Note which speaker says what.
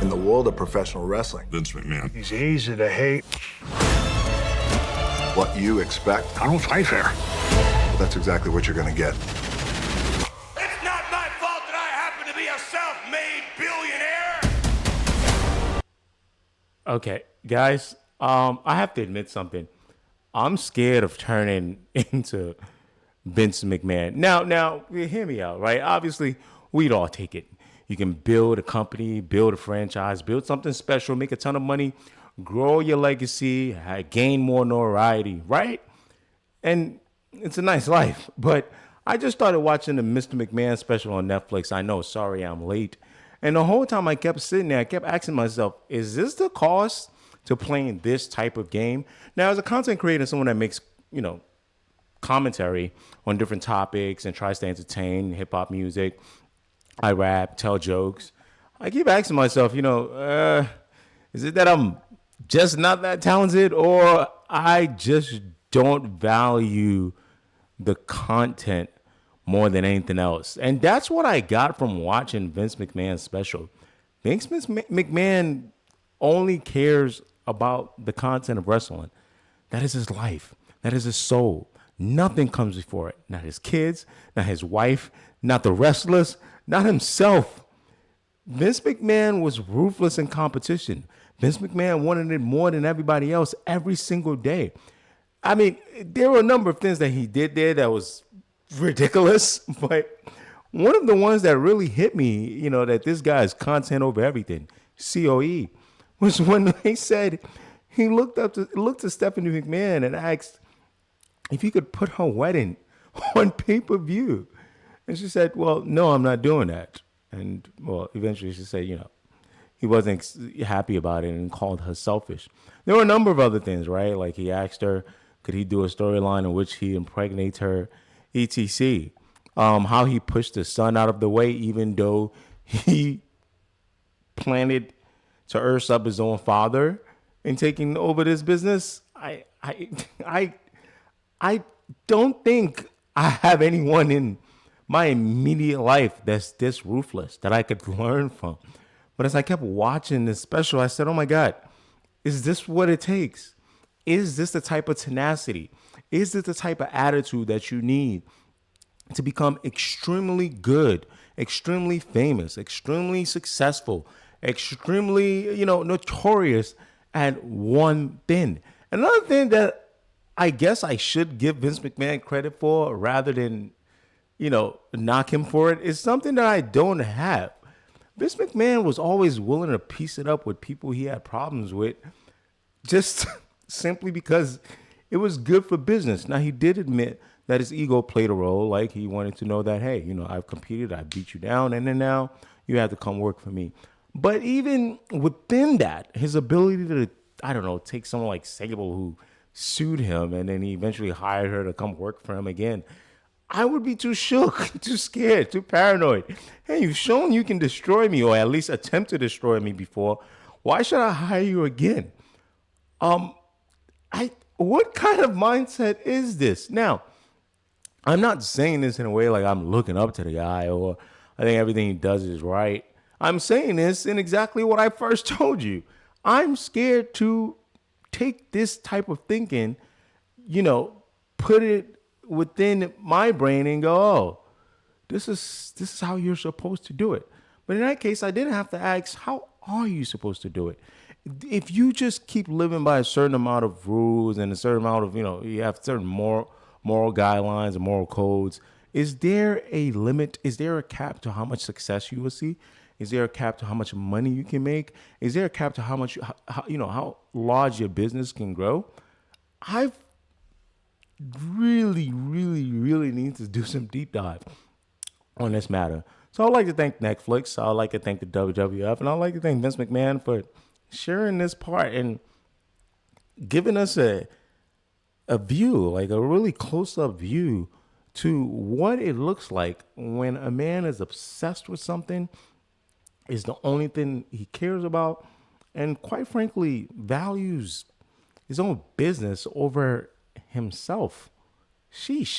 Speaker 1: In the world of professional wrestling,
Speaker 2: Vince McMahon.
Speaker 3: He's easy to hate.
Speaker 1: what you expect,
Speaker 3: I don't fight fair.
Speaker 1: that's exactly what you're going to get.
Speaker 4: It's not my fault that I happen to be a self-made billionaire.
Speaker 5: Okay, guys, I have to admit something. I'm scared of turning into Vince McMahon. Now, hear me out, right? Obviously, we'd all take it. You can build a company, build a franchise, build something special, make a ton of money, grow your legacy, gain more notoriety, right? And it's a nice life. But I just started watching the Mr. McMahon special on Netflix. I know, sorry I'm late. And the whole time I kept sitting there, I kept asking myself, is this the cost to playing this type of game? Now, as a content creator, someone that makes, commentary on different topics and tries to entertain hip-hop music, I rap, tell jokes, I keep asking myself, is it that I'm just not that talented, or I just don't value the content more than anything else? And that's what I got from watching Vince McMahon's special. Vince McMahon only cares about the content of wrestling. That is his life. That is his soul. Nothing comes before it. Not his kids, not his wife, not the wrestlers, not himself. Vince McMahon was ruthless in competition. Vince McMahon wanted it more than everybody else every single day. I mean, there were a number of things that he did there that was ridiculous, but one of the ones that really hit me, that this guy is content over everything, COE, was when they said he looked to Stephanie McMahon and asked if he could put her wedding on pay-per-view. And she said, well, no, I'm not doing that. And, eventually she said, he wasn't happy about it and called her selfish. There were a number of other things, right? Like he asked her, could he do a storyline in which he impregnates her, etc. How he pushed his son out of the way, even though he planted to erse up his own father in taking over this business. I don't think I have anyone in my immediate life that's this ruthless that I could learn from. But as I kept watching this special, I said, oh my God, is this what it takes? Is this the type of tenacity? Is this the type of attitude that you need to become extremely good, extremely famous, extremely successful, extremely, notorious at one thing? Another thing that I guess I should give Vince McMahon credit for rather than, knock him for it is something that I don't have. Vince McMahon was always willing to piece it up with people he had problems with, just simply because it was good for business. Now, he did admit that his ego played a role. Like he wanted to know that, hey, I've competed, I beat you down, and then now you have to come work for me. But even within that, his ability to, take someone like Sable who sued him and then he eventually hired her to come work for him again, I would be too shook, too scared, too paranoid. Hey, you've shown you can destroy me, or at least attempt to destroy me before. Why should I hire you again? What kind of mindset is this? Now, I'm not saying this in a way like I'm looking up to the guy or I think everything he does is right. I'm saying this in exactly what I first told you. I'm scared to take this type of thinking, put it within my brain and go, oh, this is how you're supposed to do it. But in that case, I didn't have to ask, how are you supposed to do it? If you just keep living by a certain amount of rules and a certain amount of, you have certain moral guidelines and moral codes, is there a limit? Is there a cap to how much success you will see? Is there a cap to how much money you can make? Is there a cap to how large your business can grow? I've really, really, really need to do some deep dive on this matter. So I'd like to thank Netflix. I'd like to thank the WWF. And I'd like to thank Vince McMahon for sharing this part and giving us a view, like a really close-up view to what it looks like when a man is obsessed with something, is the only thing he cares about, and quite frankly, values his own business over himself. Sheesh.